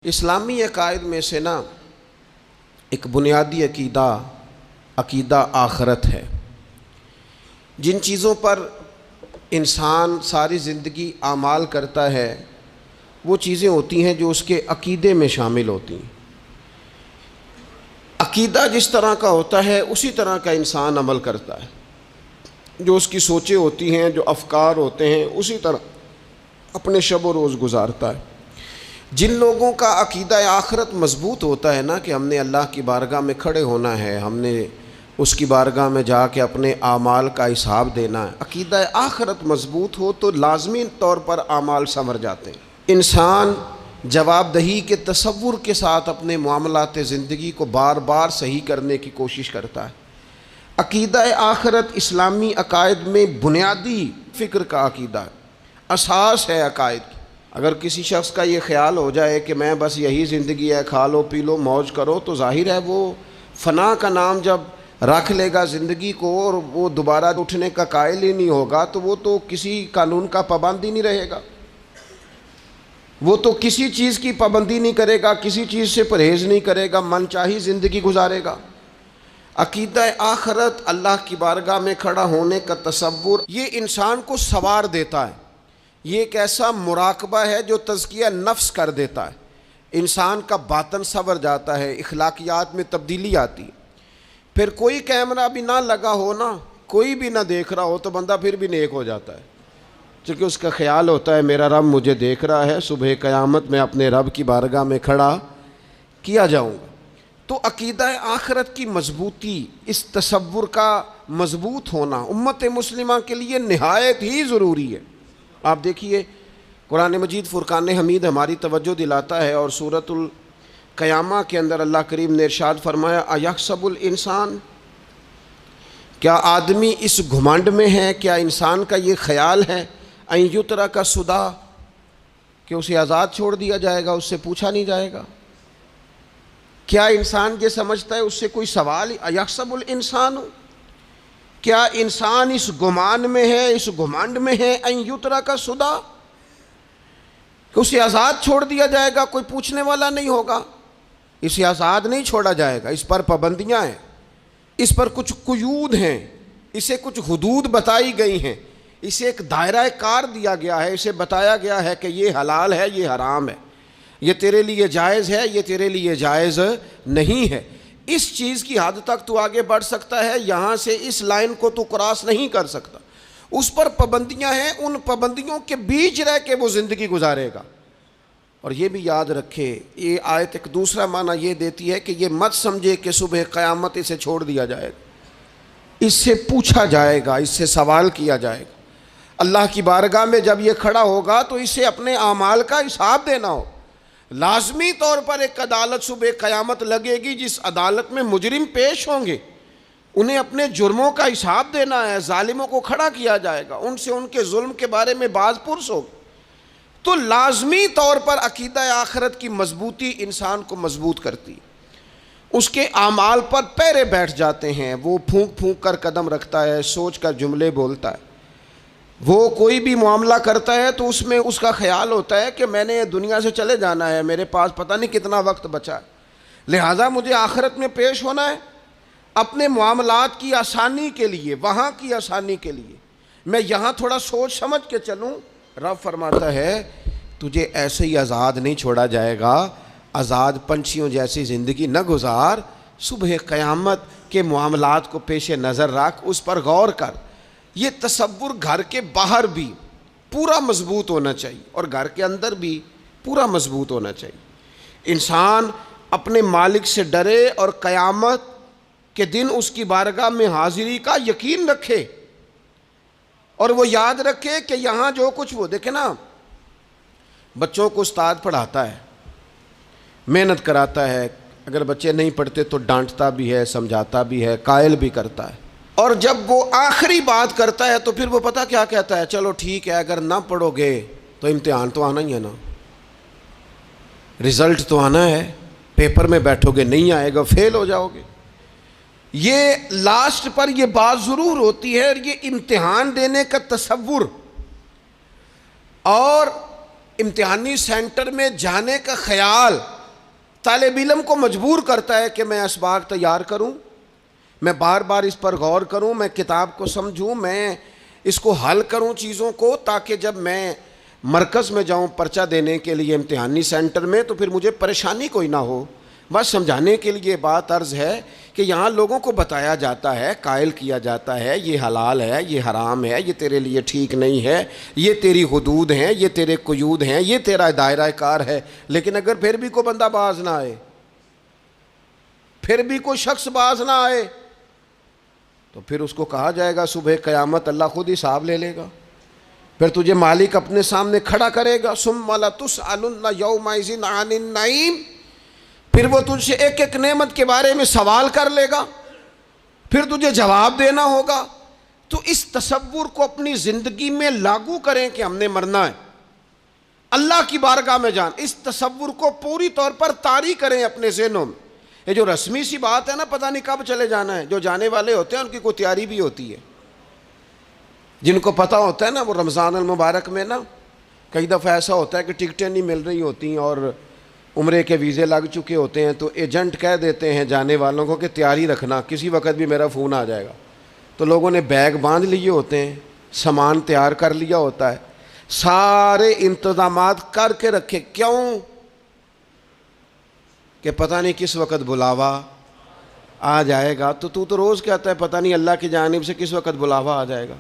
اسلامی عقائد میں سے نا ایک بنیادی عقیدہ آخرت ہے۔ جن چیزوں پر انسان ساری زندگی اعمال کرتا ہے وہ چیزیں ہوتی ہیں جو اس کے عقیدے میں شامل ہوتی ہیں۔ عقیدہ جس طرح کا ہوتا ہے اسی طرح کا انسان عمل کرتا ہے، جو اس کی سوچیں ہوتی ہیں، جو افکار ہوتے ہیں، اسی طرح اپنے شب و روز گزارتا ہے۔ جن لوگوں کا عقیدہ آخرت مضبوط ہوتا ہے نا کہ ہم نے اللہ کی بارگاہ میں کھڑے ہونا ہے، ہم نے اس کی بارگاہ میں جا کے اپنے اعمال کا حساب دینا ہے، عقیدہ آخرت مضبوط ہو تو لازمی طور پر اعمال سنور جاتے ہیں۔ انسان جواب دہی کے تصور کے ساتھ اپنے معاملات زندگی کو بار بار صحیح کرنے کی کوشش کرتا ہے۔ عقیدہ آخرت اسلامی عقائد میں بنیادی فکر کا عقیدہ ہے، اساس ہے عقائد کی۔ اگر کسی شخص کا یہ خیال ہو جائے کہ میں بس یہی زندگی ہے، کھا لو پی لو موج کرو، تو ظاہر ہے وہ فنا کا نام جب رکھ لے گا زندگی کو اور وہ دوبارہ اٹھنے کا قائل ہی نہیں ہوگا تو وہ تو کسی قانون کا پابند ہی نہیں رہے گا، وہ تو کسی چیز کی پابندی نہیں کرے گا، کسی چیز سے پرہیز نہیں کرے گا، من چاہی زندگی گزارے گا۔ عقیدہ آخرت، اللہ کی بارگاہ میں کھڑا ہونے کا تصور، یہ انسان کو سوار دیتا ہے۔ یہ ایک ایسا مراقبہ ہے جو تزکیہ نفس کر دیتا ہے، انسان کا باطن سنور جاتا ہے، اخلاقیات میں تبدیلی آتی ہے۔ پھر کوئی کیمرہ بھی نہ لگا ہو نا، کوئی بھی نہ دیکھ رہا ہو تو بندہ پھر بھی نیک ہو جاتا ہے، چونکہ اس کا خیال ہوتا ہے میرا رب مجھے دیکھ رہا ہے، صبح قیامت میں اپنے رب کی بارگاہ میں کھڑا کیا جاؤں گا۔ تو عقیدہ آخرت کی مضبوطی، اس تصور کا مضبوط ہونا امت مسلمہ کے لیے نہایت ہی ضروری ہے۔ آپ دیکھیے قرآن مجید فرقان حمید ہماری توجہ دلاتا ہے، اور سورۃ القیامہ کے اندر اللہ کریم نے ارشاد فرمایا ایحسب الانسان، کیا آدمی اس گھمنڈ میں ہے، کیا انسان کا یہ خیال ہے ان یترک سدی، کہ اسے آزاد چھوڑ دیا جائے گا، اس سے پوچھا نہیں جائے گا؟ کیا انسان یہ سمجھتا ہے اس سے کوئی سوال؟ ایحسب الانسان، کیا انسان اس گمان میں ہے، اس گھمنڈ میں ہے ان یترک سدی، کہ اسے آزاد چھوڑ دیا جائے گا، کوئی پوچھنے والا نہیں ہوگا؟ اسے آزاد نہیں چھوڑا جائے گا، اس پر پابندیاں ہیں، اس پر کچھ قیود ہیں، اسے کچھ حدود بتائی گئی ہیں، اسے ایک دائرہ کار دیا گیا ہے، اسے بتایا گیا ہے کہ یہ حلال ہے، یہ حرام ہے، یہ تیرے لیے جائز ہے، یہ تیرے لیے جائز نہیں ہے۔ اس چیز کی حد تک تو آگے بڑھ سکتا ہے، یہاں سے اس لائن کو تو کراس نہیں کر سکتا، اس پر پابندیاں ہیں، ان پابندیوں کے بیچ رہ کے وہ زندگی گزارے گا۔ اور یہ بھی یاد رکھے، یہ آیت ایک دوسرا معنی یہ دیتی ہے کہ یہ مت سمجھے کہ صبح قیامت اسے چھوڑ دیا جائے گا، اس سے پوچھا جائے گا، اس سے سوال کیا جائے گا۔ اللہ کی بارگاہ میں جب یہ کھڑا ہوگا تو اسے اپنے اعمال کا حساب دینا ہو۔ لازمی طور پر ایک عدالت صبح قیامت لگے گی، جس عدالت میں مجرم پیش ہوں گے، انہیں اپنے جرموں کا حساب دینا ہے، ظالموں کو کھڑا کیا جائے گا، ان سے ان کے ظلم کے بارے میں باز پرس ہوگا۔ تو لازمی طور پر عقیدہ آخرت کی مضبوطی انسان کو مضبوط کرتی، اس کے اعمال پر پیرے بیٹھ جاتے ہیں، وہ پھونک پھونک کر قدم رکھتا ہے، سوچ کر جملے بولتا ہے، وہ کوئی بھی معاملہ کرتا ہے تو اس میں اس کا خیال ہوتا ہے کہ میں نے دنیا سے چلے جانا ہے، میرے پاس پتہ نہیں کتنا وقت بچا ہے، لہٰذا مجھے آخرت میں پیش ہونا ہے، اپنے معاملات کی آسانی کے لیے، وہاں کی آسانی کے لیے میں یہاں تھوڑا سوچ سمجھ کے چلوں۔ رب فرماتا ہے تجھے ایسے ہی آزاد نہیں چھوڑا جائے گا، آزاد پنچھیوں جیسی زندگی نہ گزار، صبح قیامت کے معاملات کو پیش نظر رکھ، اس پر غور کر۔ یہ تصور گھر کے باہر بھی پورا مضبوط ہونا چاہیے اور گھر کے اندر بھی پورا مضبوط ہونا چاہیے۔ انسان اپنے مالک سے ڈرے اور قیامت کے دن اس کی بارگاہ میں حاضری کا یقین رکھے، اور وہ یاد رکھے کہ یہاں جو کچھ، وہ دیکھیں نا، بچوں کو استاد پڑھاتا ہے، محنت کراتا ہے، اگر بچے نہیں پڑھتے تو ڈانٹتا بھی ہے، سمجھاتا بھی ہے، قائل بھی کرتا ہے، اور جب وہ آخری بات کرتا ہے تو پھر وہ پتہ کیا کہتا ہے؟ چلو ٹھیک ہے، اگر نہ پڑھو گے تو امتحان تو آنا ہی ہے نا، رزلٹ تو آنا ہے، پیپر میں بیٹھو گے نہیں آئے گا، فیل ہو جاؤ گے۔ یہ لاسٹ پر یہ بات ضرور ہوتی ہے، اور یہ امتحان دینے کا تصور اور امتحانی سینٹر میں جانے کا خیال طالب علم کو مجبور کرتا ہے کہ میں اسباق تیار کروں، میں بار بار اس پر غور کروں، میں کتاب کو سمجھوں، میں اس کو حل کروں چیزوں کو، تاکہ جب میں مرکز میں جاؤں پرچہ دینے کے لیے امتحانی سینٹر میں تو پھر مجھے پریشانی کوئی نہ ہو۔ بس سمجھانے کے لیے بات عرض ہے کہ یہاں لوگوں کو بتایا جاتا ہے، قائل کیا جاتا ہے یہ حلال ہے، یہ حرام ہے، یہ تیرے لیے ٹھیک نہیں ہے، یہ تیری حدود ہیں، یہ تیرے قیود ہیں، یہ تیرا دائرہ کار ہے۔ لیکن اگر پھر بھی کوئی بندہ باز نہ آئے، پھر بھی کوئی شخص باز نہ آئے، تو پھر اس کو کہا جائے گا صبح قیامت اللہ خود حساب لے لے گا، پھر تجھے مالک اپنے سامنے کھڑا کرے گا، ثم لتسألن یومئذ عن النعیم، پھر وہ تجھ سے ایک ایک نعمت کے بارے میں سوال کر لے گا، پھر تجھے جواب دینا ہوگا۔ تو اس تصور کو اپنی زندگی میں لاگو کریں کہ ہم نے مرنا ہے، اللہ کی بارگاہ میں جان، اس تصور کو پوری طور پر طاری کریں اپنے ذہنوں میں۔ یہ جو رسمی سی بات ہے نا، پتہ نہیں کب چلے جانا ہے، جو جانے والے ہوتے ہیں ان کی کوئی تیاری بھی ہوتی ہے، جن کو پتہ ہوتا ہے نا وہ رمضان المبارک میں نا کئی دفعہ ایسا ہوتا ہے کہ ٹکٹیں نہیں مل رہی ہوتی ہیں اور عمرے کے ویزے لگ چکے ہوتے ہیں، تو ایجنٹ کہہ دیتے ہیں جانے والوں کو کہ تیاری رکھنا، کسی وقت بھی میرا فون آ جائے گا۔ تو لوگوں نے بیگ باندھ لیے ہوتے ہیں، سامان تیار کر لیا ہوتا ہے، سارے انتظامات کر کے رکھے، کیوں کہ پتہ نہیں کس وقت بلاوا آ جائے گا۔ تو روز کہتا ہے پتہ نہیں اللہ کی جانب سے کس وقت بلاوا آ جائے گا۔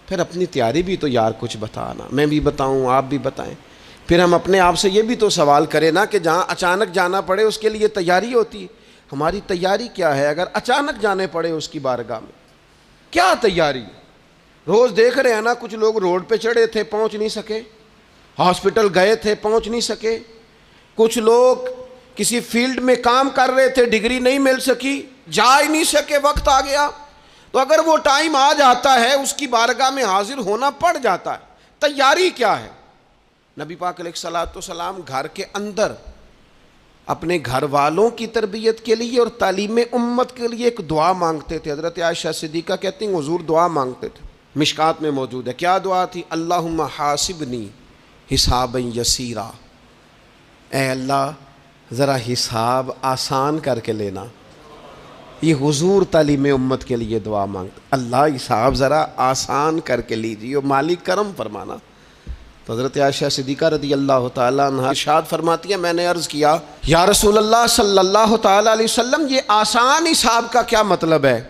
پھر اپنی تیاری بھی تو یار کچھ بتانا، میں بھی بتاؤں، آپ بھی بتائیں۔ پھر ہم اپنے آپ سے یہ بھی تو سوال کریں نا کہ جہاں اچانک جانا پڑے اس کے لیے تیاری ہوتی ہے، ہماری تیاری کیا ہے؟ اگر اچانک جانے پڑے اس کی بارگاہ میں کیا تیاری؟ روز دیکھ رہے ہیں نا، کچھ لوگ روڈ پہ چڑھے تھے پہنچ نہیں سکے، ہاسپٹل گئے تھے پہنچ نہیں سکے، کچھ لوگ کسی فیلڈ میں کام کر رہے تھے، ڈگری نہیں مل سکی، جا ہی نہیں سکے، وقت آ گیا۔ تو اگر وہ ٹائم آ جاتا ہے اس کی بارگاہ میں حاضر ہونا پڑ جاتا ہے، تیاری کیا ہے؟ نبی پاک علیہ الصلوۃ والسلام گھر کے اندر اپنے گھر والوں کی تربیت کے لیے اور تعلیم امت کے لیے ایک دعا مانگتے تھے۔ حضرت عائشہ صدیقہ کہتی ہیں حضور دعا مانگتے تھے، مشکات میں موجود ہے۔ کیا دعا تھی؟ اللہم حاسبنی حسابا یسیرا، اے اللہ ذرا حساب آسان کر کے لینا۔ یہ حضور تعلیم امت کے لیے دعا مانگتے، اللہ حساب ذرا آسان کر کے لیجیے، مالک کرم فرمانا۔ تو حضرت عائشہ صدیقہ رضی اللہ تعالیٰ عنہ ارشاد فرماتی ہے، میں نے عرض کیا یا رسول اللہ صلی اللہ تعالیٰ علیہ وسلم یہ آسان حساب کا کیا مطلب ہے؟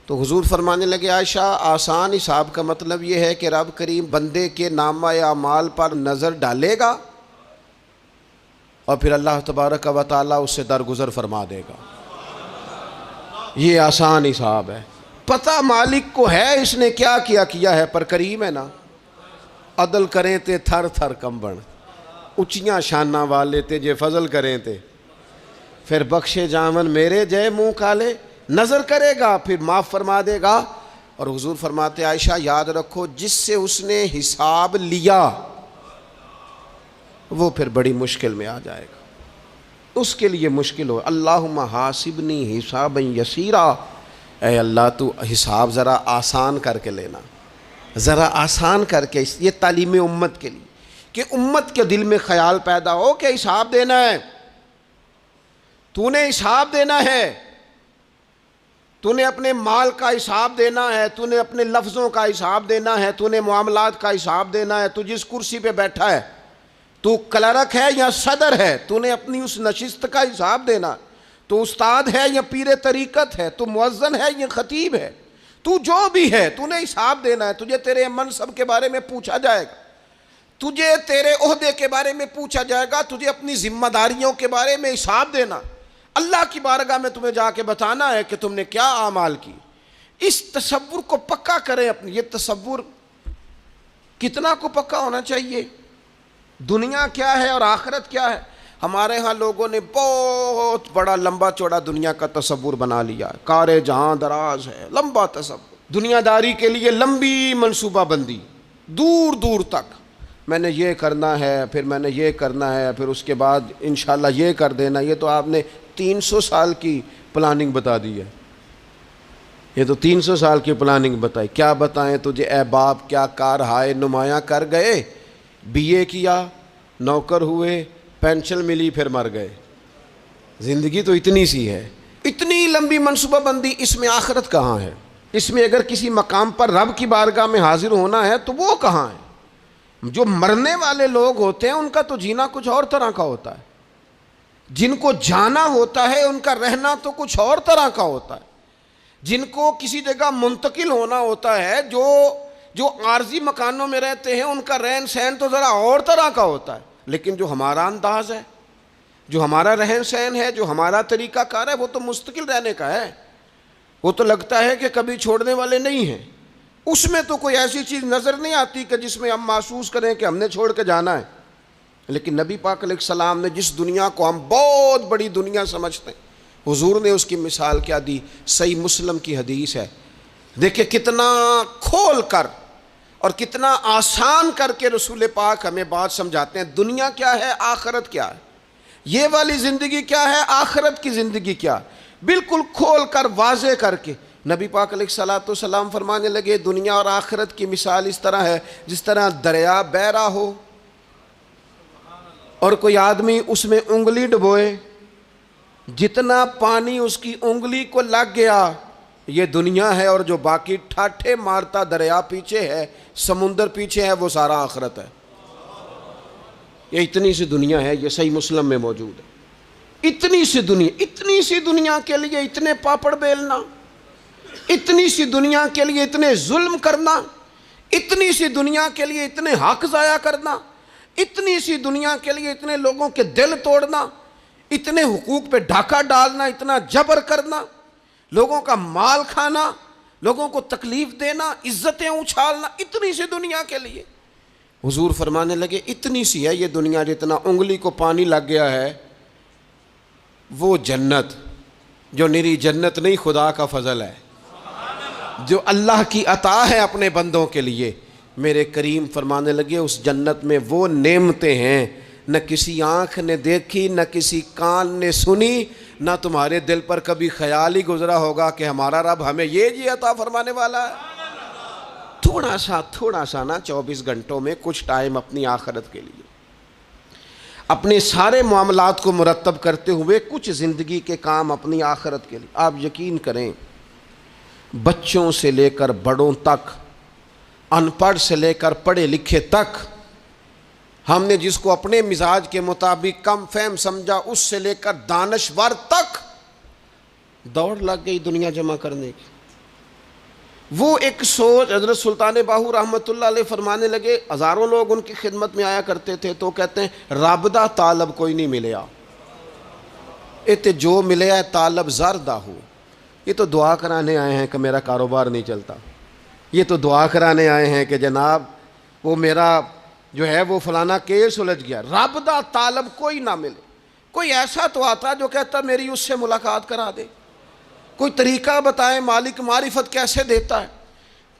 تو حضور فرمانے لگے عائشہ آسان حساب کا مطلب یہ ہے کہ رب کریم بندے کے نامہ اعمال پر نظر ڈالے گا اور پھر اللہ تبارک و تعالیٰ اس سے درگزر فرما دے گا۔ یہ آسان حساب ہے، پتہ مالک کو ہے اس نے کیا کیا ہے، پر کریم ہے نا۔ عدل کریں تے تھر تھر کمبن، اچیاں شاناں والے تے جے فضل کریں تے پھر بخشے جامن میرے جے منہ کالے، نظر کرے گا پھر معاف فرما دے گا۔ اور حضور فرماتے عائشہ یاد رکھو جس سے اس نے حساب لیا وہ پھر بڑی مشکل میں آ جائے گا، اس کے لیے مشکل ہو۔ اللہم حاسبنی حسابا یسیرا، اے اللہ تو حساب ذرا آسان کر کے لینا، ذرا آسان کر کے۔ یہ تعلیم امت کے لیے کہ امت کے دل میں خیال پیدا ہو کہ حساب دینا ہے، تو نے حساب دینا ہے، تو نے اپنے مال کا حساب دینا ہے، تو نے اپنے لفظوں کا حساب دینا ہے، تو نے معاملات کا حساب دینا ہے۔ تو جس کرسی پہ بیٹھا ہے، تو کلرک ہے یا صدر ہے، تو نے اپنی اس نشست کا حساب دینا۔ تو استاد ہے یا پیر طریقت ہے، تو مؤذن ہے یا خطیب ہے، تو جو بھی ہے تو نے حساب دینا ہے۔ تجھے تیرے منصب کے بارے میں پوچھا جائے گا، تجھے تیرے عہدے کے بارے میں پوچھا جائے گا، تجھے اپنی ذمہ داریوں کے بارے میں حساب دینا، اللہ کی بارگاہ میں تمہیں جا کے بتانا ہے کہ تم نے کیا اعمال کی۔ اس تصور کو پکا کریں اپنی۔ یہ تصور کتنا کو پکا ہونا چاہیے، دنیا کیا ہے اور آخرت کیا ہے۔ ہمارے ہاں لوگوں نے بہت بڑا لمبا چوڑا دنیا کا تصور بنا لیا، کار جہاں دراز ہے، لمبا تصور، دنیا داری کے لیے لمبی منصوبہ بندی، دور دور تک میں نے یہ کرنا ہے، پھر میں نے یہ کرنا ہے، پھر اس کے بعد انشاءاللہ یہ کر دینا۔ یہ تو آپ نے 300 سال کی پلاننگ بتا دی ہے، یہ تو 300 سال کی پلاننگ بتائی۔ کیا بتائیں تجھے اے باپ، کیا کار ہائے نمایاں کر گئے BA کیا, نوکر ہوئے, پینشن ملی, پھر مر گئے. زندگی تو اتنی سی ہے, اتنی لمبی منصوبہ بندی, اس میں آخرت کہاں ہے؟ اس میں اگر کسی مقام پر رب کی بارگاہ میں حاضر ہونا ہے تو وہ کہاں ہے؟ جو مرنے والے لوگ ہوتے ہیں ان کا تو جینا کچھ اور طرح کا ہوتا ہے, جن کو جانا ہوتا ہے ان کا رہنا تو کچھ اور طرح کا ہوتا ہے, جن کو کسی جگہ منتقل ہونا ہوتا ہے, جو عارضی مکانوں میں رہتے ہیں ان کا رہن سہن تو ذرا اور طرح کا ہوتا ہے. لیکن جو ہمارا انداز ہے, جو ہمارا رہن سہن ہے, جو ہمارا طریقہ کار ہے, وہ تو مستقل رہنے کا ہے. وہ تو لگتا ہے کہ کبھی چھوڑنے والے نہیں ہیں. اس میں تو کوئی ایسی چیز نظر نہیں آتی کہ جس میں ہم محسوس کریں کہ ہم نے چھوڑ کے جانا ہے. لیکن نبی پاک علیہ السلام نے جس دنیا کو ہم بہت بڑی دنیا سمجھتے ہیں, حضور نے اس کی مثال کیا دی؟ صحیح مسلم کی حدیث ہے. دیکھیں کتنا کھول کر اور کتنا آسان کر کے رسول پاک ہمیں بات سمجھاتے ہیں. دنیا کیا ہے, آخرت کیا ہے, یہ والی زندگی کیا ہے, آخرت کی زندگی کیا, بالکل کھول کر واضح کر کے نبی پاک علیہ الصلوۃ والسلام فرمانے لگے دنیا اور آخرت کی مثال اس طرح ہے جس طرح دریا بہہ رہا ہو اور کوئی آدمی اس میں انگلی ڈبوئے, جتنا پانی اس کی انگلی کو لگ گیا یہ دنیا ہے, اور جو باقی ٹھاٹھے مارتا دریا پیچھے ہے, سمندر پیچھے ہے, وہ سارا آخرت ہے. یہ اتنی سی دنیا ہے, یہ صحیح مسلم میں موجود ہے. اتنی سی دنیا کے لیے اتنے پاپڑ بیلنا, اتنی سی دنیا کے لیے اتنے ظلم کرنا, اتنی سی دنیا کے لیے اتنے حق ضائع کرنا, اتنی سی دنیا کے لیے اتنے لوگوں کے دل توڑنا, اتنے حقوق پہ ڈھاکہ ڈالنا, اتنا جبر کرنا, لوگوں کا مال کھانا, لوگوں کو تکلیف دینا, عزتیں اچھالنا, اتنی سی دنیا کے لیے. حضور فرمانے لگے اتنی سی ہے یہ دنیا, جتنا انگلی کو پانی لگ گیا ہے وہ جنت, جو نری جنت نہیں, خدا کا فضل ہے, جو اللہ کی عطا ہے اپنے بندوں کے لیے. میرے کریم فرمانے لگے اس جنت میں وہ نعمتیں ہیں نہ کسی آنکھ نے دیکھی, نہ کسی کان نے سنی, نہ تمہارے دل پر کبھی خیال ہی گزرا ہوگا کہ ہمارا رب ہمیں یہ عطا فرمانے والا ہے. تھوڑا سا نا 24 گھنٹوں میں کچھ ٹائم اپنی آخرت کے لیے, اپنے سارے معاملات کو مرتب کرتے ہوئے کچھ زندگی کے کام اپنی آخرت کے لیے. آپ یقین کریں بچوں سے لے کر بڑوں تک, ان پڑھ سے لے کر پڑھے لکھے تک, ہم نے جس کو اپنے مزاج کے مطابق کم فہم سمجھا اس سے لے کر دانشور تک دوڑ لگ گئی دنیا جمع کرنے کی. وہ ایک سوچ حضرت سلطان باہو رحمۃ اللہ علیہ فرمانے لگے, ہزاروں لوگ ان کی خدمت میں آیا کرتے تھے تو کہتے ہیں رابدہ طالب کوئی نہیں ملیا, تے جو ملیا ہے طالب زردہ ہو. یہ تو دعا کرانے آئے ہیں کہ میرا کاروبار نہیں چلتا, یہ تو دعا کرانے آئے ہیں کہ جناب وہ میرا جو ہے وہ فلانا کیس سلجھ گیا. رابدہ طالب کوئی نہ ملے. کوئی ایسا تو آتا جو کہتا میری اس سے ملاقات کرا دے, کوئی طریقہ بتائیں مالک معرفت کیسے دیتا ہے.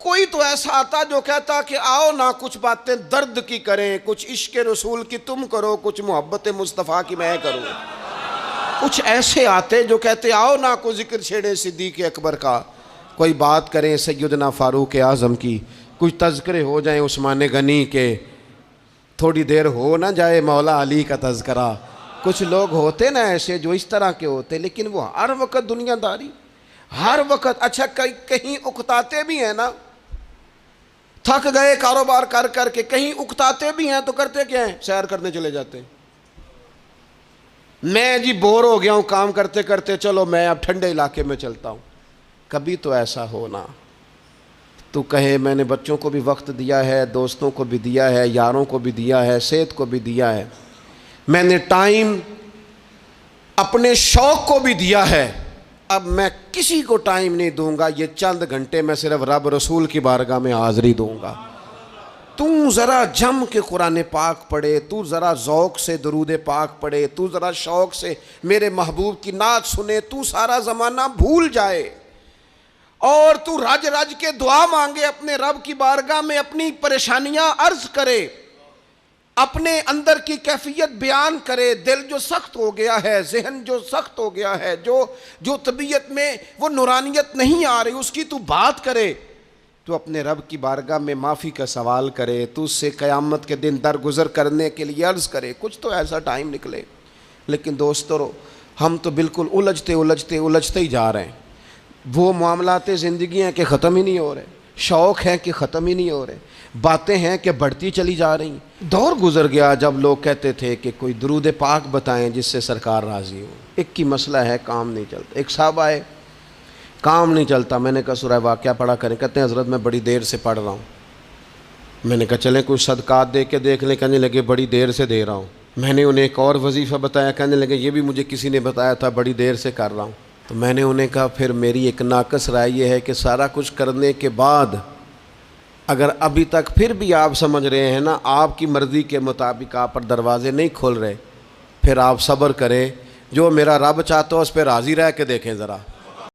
کوئی تو ایسا آتا جو کہتا کہ آؤ نہ کچھ باتیں درد کی کریں, کچھ عشق رسول کی تم کرو, کچھ محبت مصطفیٰ کی میں کروں. کچھ ایسے آتے جو کہتے آؤ نہ کوئی ذکر چھیڑیں صدیق اکبر کا, کوئی بات کریں سیدنا فاروق اعظم کی, کچھ تذکرے ہو جائیں عثمان غنی کے, تھوڑی دیر ہو نہ جائے مولا علی کا تذکرہ. کچھ لوگ ہوتے نا ایسے جو اس طرح کے ہوتے, لیکن وہ ہر وقت دنیا داری, ہر وقت. اچھا کہیں اکتاتے بھی ہیں نا, تھک گئے کاروبار کر کر کے, کہیں اکتاتے بھی ہیں تو کرتے کیا ہیں, سیر کرنے چلے جاتے ہیں. میں جی بور ہو گیا ہوں کام کرتے کرتے, چلو میں اب ٹھنڈے علاقے میں چلتا ہوں. کبھی تو ایسا ہونا تو کہے میں نے بچوں کو بھی وقت دیا ہے, دوستوں کو بھی دیا ہے, یاروں کو بھی دیا ہے, صحت کو بھی دیا ہے, میں نے ٹائم اپنے شوق کو بھی دیا ہے, اب میں کسی کو ٹائم نہیں دوں گا, یہ چند گھنٹے میں صرف رب رسول کی بارگاہ میں حاضری دوں گا. تو ذرا جم کے قرآن پاک پڑھے, تو ذرا ذوق سے درود پاک پڑھے, تو ذرا شوق سے میرے محبوب کی نعت سنے, تو سارا زمانہ بھول جائے اور تو رج رج کے دعا مانگے اپنے رب کی بارگاہ میں, اپنی پریشانیاں عرض کرے, اپنے اندر کی کیفیت بیان کرے. دل جو سخت ہو گیا ہے, ذہن جو سخت ہو گیا ہے, جو طبیعت میں وہ نورانیت نہیں آ رہی, اس کی تو بات کرے. تو اپنے رب کی بارگاہ میں معافی کا سوال کرے، تو اس سے قیامت کے دن درگزر کرنے کے لیے عرض کرے، کچھ تو ایسا ٹائم نکلے۔ لیکن دوستو، ہم تو بالکل الجھتے ہی جا رہے ہیں۔ وہ معاملات زندگی ہیں کہ ختم ہی نہیں ہو رہے، شوق ہیں کہ ختم ہی نہیں ہو رہے، باتیں ہیں کہ بڑھتی چلی جا رہی ہیں۔ دور گزر گیا جب لوگ کہتے تھے کہ کوئی درود پاک بتائیں جس سے سرکار راضی ہو۔ ایک کی مسئلہ ہے، کام نہیں چلتا۔ ایک صاحب آئے، کام نہیں چلتا، میں نے کہا سورہ واقعہ پڑھا کریں، کہتے ہیں حضرت میں بڑی دیر سے پڑھ رہا ہوں۔ میں نے کہا چلیں کچھ صدقات دے کے دیکھ لیں، کہنے لگے بڑی دیر سے دے رہا ہوں۔ میں نے انہیں ایک اور وظیفہ بتایا، کہنے لگے یہ بھی مجھے کسی نے بتایا تھا، بڑی دیر سے کر رہا ہوں۔ تو میں نے انہیں کہا پھر میری ایک ناقص رائے یہ ہے کہ سارا کچھ کرنے کے بعد اگر ابھی تک پھر بھی آپ سمجھ رہے ہیں نا آپ کی مرضی کے مطابق آپ پر دروازے نہیں کھل رہے، پھر آپ صبر کریں، جو میرا رب چاہتا ہو اس پہ راضی رہ کے دیکھیں ذرا۔